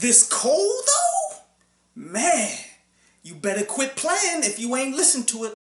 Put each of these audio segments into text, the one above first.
This cold though? Man, you better quit playing if you ain't listened to it.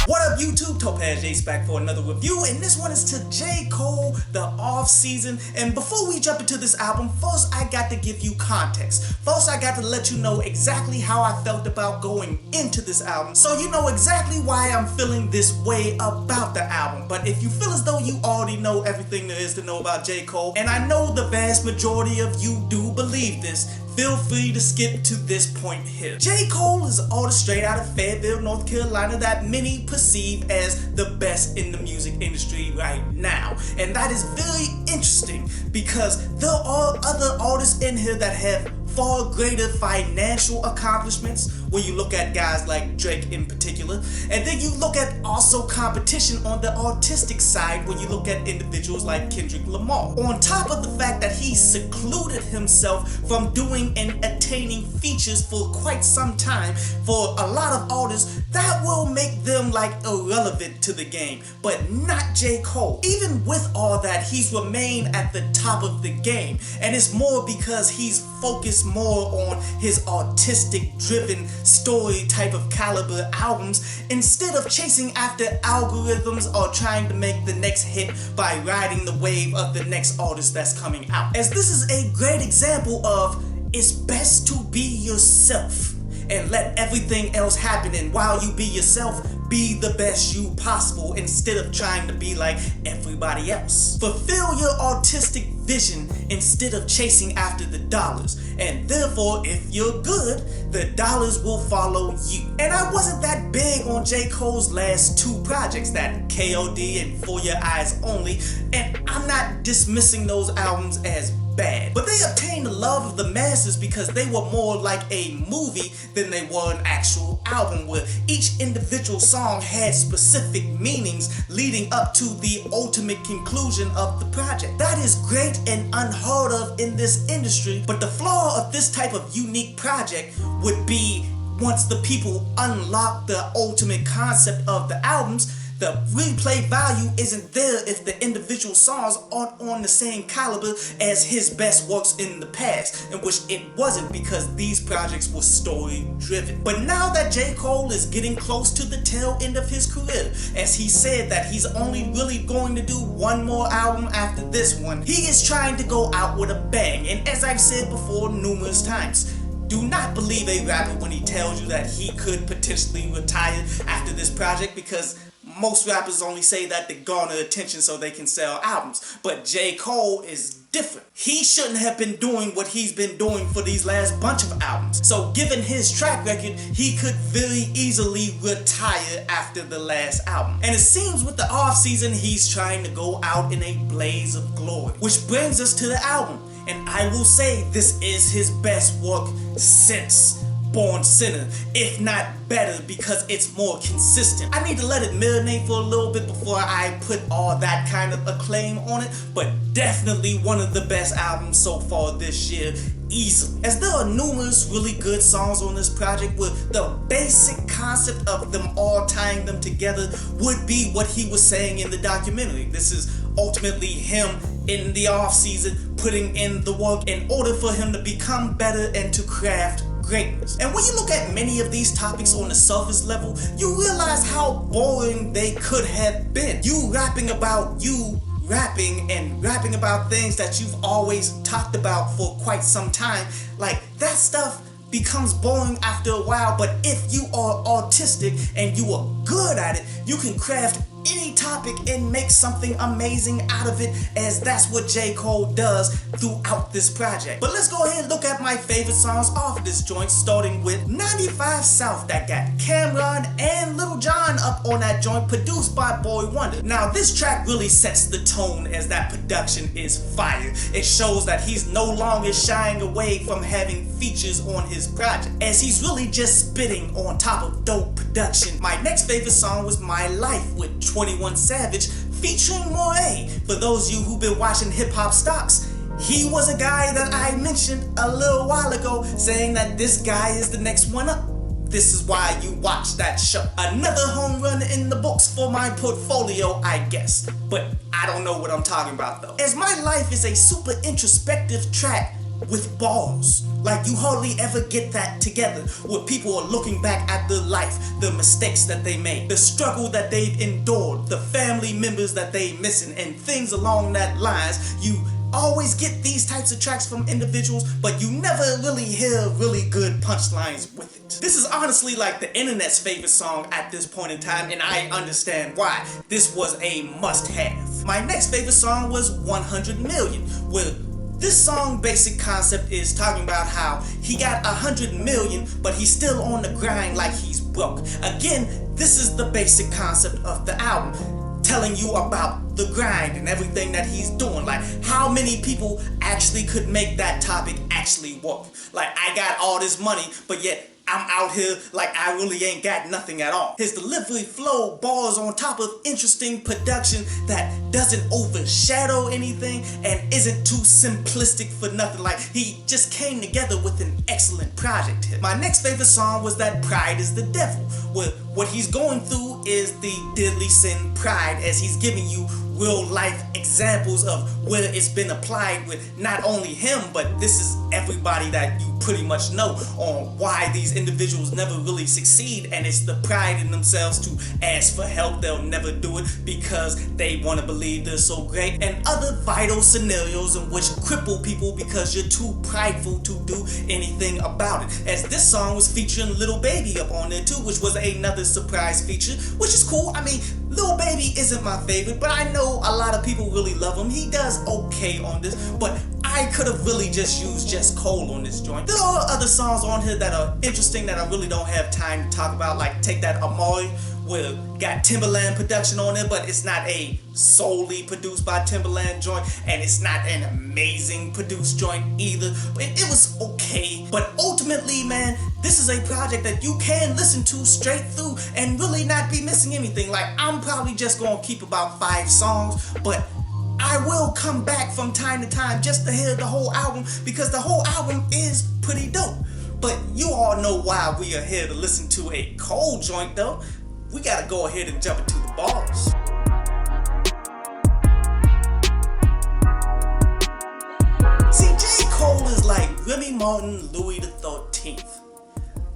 What up YouTube, Topaz Jace back for another review, and this one is to J. Cole, the off season. And before we jump into this album, first I got to give you context. First I got to let you know exactly how I felt about going into this album, so you know exactly why I'm feeling this way about the album. But if you feel as though you already know everything there is to know about J. Cole, and I know the vast majority of you do believe this, feel free to skip to this point here. J. Cole is an artist straight out of Fayetteville, North Carolina that many perceive as the best in the music industry right now. And that is very interesting because there are other artists in here that have far greater financial accomplishments when you look at guys like Drake in particular, and then you look at also competition on the artistic side when you look at individuals like Kendrick Lamar. On top of the fact that he secluded himself from doing and attaining features for quite some time, for a lot of artists that will make them like irrelevant to the game, but not J. Cole. Even with all that, he's remained at the top of the game, and it's more because he's focused more on his artistic driven story type of caliber albums instead of chasing after algorithms or trying to make the next hit by riding the wave of the next artist that's coming out. As this is a great example of it's best to be yourself and let everything else happen, and while you be yourself, be the best you possible instead of trying to be like everybody else. Fulfill your artistic vision instead of chasing after the dollars, and therefore if you're good, the dollars will follow you. And I wasn't that big on J. Cole's last two projects, that KOD and For Your Eyes Only, and I'm not dismissing those albums as bad, but they obtained the love of the masses because they were more like a movie than they were an actual album, where each individual song had specific meanings leading up to the ultimate conclusion of the project. That is great and unheard of in this industry, but the flaw of this type of unique project would be once the people unlock the ultimate concept of the albums, the replay value isn't there if the individual songs aren't on the same caliber as his best works in the past, in which it wasn't because these projects were story driven. But now that J. Cole is getting close to the tail end of his career, as he said that he's only really going to do one more album after this one, he is trying to go out with a bang. And as I've said before numerous times, do not believe a rapper when he tells you that he could potentially retire after this project, because most rappers only say that to garner attention so they can sell albums. But J. Cole is different. He shouldn't have been doing what he's been doing for these last bunch of albums. So given his track record, he could very easily retire after the last album. And it seems with the off season, he's trying to go out in a blaze of glory. Which brings us to the album. And I will say this is his best work since Born Sinner, if not better, because it's more consistent. I need to let it marinate for a little bit before I put all that kind of acclaim on it, but definitely one of the best albums so far this year, easily. As there are numerous really good songs on this project where the basic concept of them all tying them together would be what he was saying in the documentary. This is ultimately him in the off season putting in the work in order for him to become better and to craft greatness. And when you look at many of these topics on the surface level, you realize how boring they could have been. You rapping about you rapping and rapping about things that you've always talked about for quite some time, like that stuff becomes boring after a while. But if you are artistic and you are good at it, you can craft any topic and make something amazing out of it, as that's what J. Cole does throughout this project. But let's go ahead and look at my favorite songs off of this joint, starting with 95 South, that got Cameron and Lil Jon up on that joint, produced by Boy Wonder. Now this track really sets the tone, as that production is fire. It shows that he's no longer shying away from having features on his project, as he's really just spitting on top of dope production. My next favorite song was My Life with 21 Savage featuring Moray. For those of you who've been watching Hip Hop Stocks, he was a guy that I mentioned a little while ago, saying that this guy is the next one up. this is why you watch that show. Another home run in the books for my portfolio, I guess. But I don't know what I'm talking about though. As My Life is a super introspective track with bars. Like you hardly ever get that together, where people are looking back at their life, the mistakes that they made, the struggle that they've endured, the family members that they missing, and things along that lines. You always get these types of tracks from individuals, but you never really hear really good punchlines with it. This is honestly like the internet's favorite song at this point in time, and I understand why. This was a must-have. My next favorite song was 100 Million, where this song basic concept is talking about how he got 100 million, but he's still on the grind like he's broke. Again, this is the basic concept of the album, telling you about the grind and everything that he's doing. Like how many people actually could make that topic actually work. Like I got all this money, but yet I'm out here like I really ain't got nothing at all. His delivery flow, bars on top of interesting production that doesn't overshadow anything and isn't too simplistic for nothing. Like he just came together with an excellent project here. My next favorite song was that Pride is the Devil, where what he's going through is the deadly sin pride, as he's giving you real life examples of where it's been applied with not only him, but this is everybody that you pretty much know on why these individuals never really succeed, and it's the pride in themselves to ask for help. They'll never do it because they want to believe they're so great, and other vital scenarios in which cripple people because you're too prideful to do anything about it. As this song was featuring Lil Baby up on there too, which was another surprise feature, which is cool. I mean, Lil Baby isn't my favorite, but I know a lot of people really love him. He does okay on this, but I could have really just used Just Cole on this joint. There are other songs on here that are interesting that I really don't have time to talk about, like take that Amari, where got Timberland production on it, but it's not a solely produced by Timberland joint, and it's not an amazing produced joint either. But it was okay. But ultimately, man, this is a project that you can listen to straight through and really not be missing anything. Like I'm probably just gonna keep about 5 songs, but I will come back from time to time just to hear the whole album, because the whole album is pretty dope. But you all know why we are here to listen to a Cole joint though. We gotta go ahead and jump into the bars. See, J. Cole is like Remy Martin, Louis the 13th.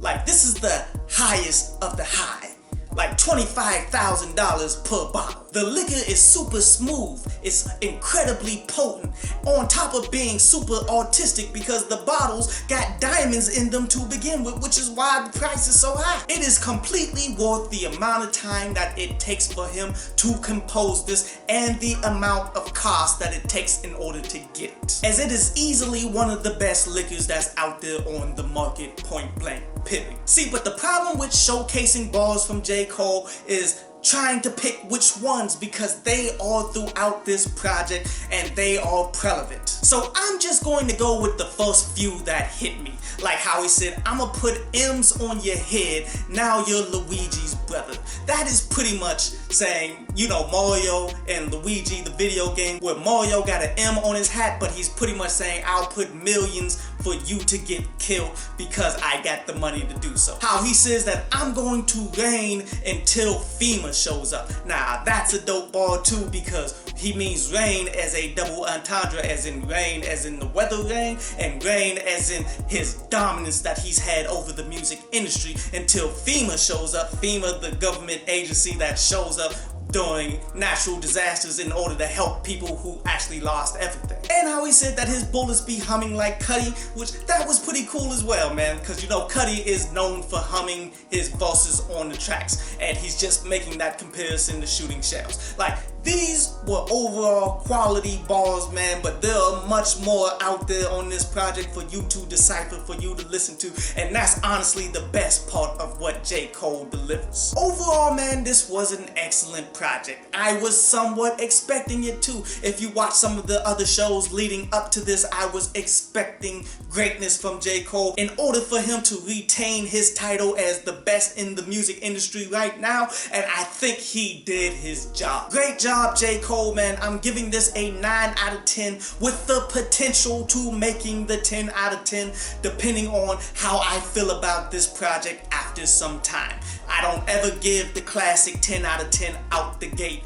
Like this is the highest of the high. Like $25,000 per bottle. The liquor is super smooth. It's incredibly potent. On top of being super artistic, because the bottles got diamonds in them to begin with, which is why the price is so high. It is completely worth the amount of time that it takes for him to compose this and the amount of cost that it takes in order to get it. As it is easily one of the best liquors that's out there on the market, point blank. Period. See, but the problem with showcasing bars from J. Cole is trying to pick which ones, because they are throughout this project and they are relevant. So I'm just going to go with the first few that hit me. Like how he said, I'ma put M's on your head, now you're Luigi's brother. That is pretty much saying, you know, Mario and Luigi, the video game, where Mario got an M on his hat, but he's pretty much saying, I'll put millions for you to get killed because I got the money to do so. How he says that I'm going to reign until FEMA shows up. Now that's a dope bar too, because he means rain as a double entendre, as in rain as in the weather rain, and rain as in his dominance that he's had over the music industry until FEMA shows up. FEMA, the government agency that shows up during natural disasters in order to help people who actually lost everything. And how he said that his bullets be humming like Cudi, which that was pretty cool as well, man, because you know Cudi is known for humming his verses on the tracks, and he's just making that comparison to Shooting Shells. Like, these were overall quality bars, man, but there are much more out there on this project for you to decipher, for you to listen to, and that's honestly the best part of what J. Cole delivers. Overall, man, this was an excellent project. I was somewhat expecting it too. If you watch some of the other shows leading up to this, I was expecting greatness from J. Cole in order for him to retain his title as the best in the music industry right now, and I think he did his job. Great job job, J. Cole, man. I'm giving this a 9 out of 10 with the potential to making the 10 out of 10 depending on how I feel about this project after some time. I don't ever give the classic 10 out of 10 out the gate.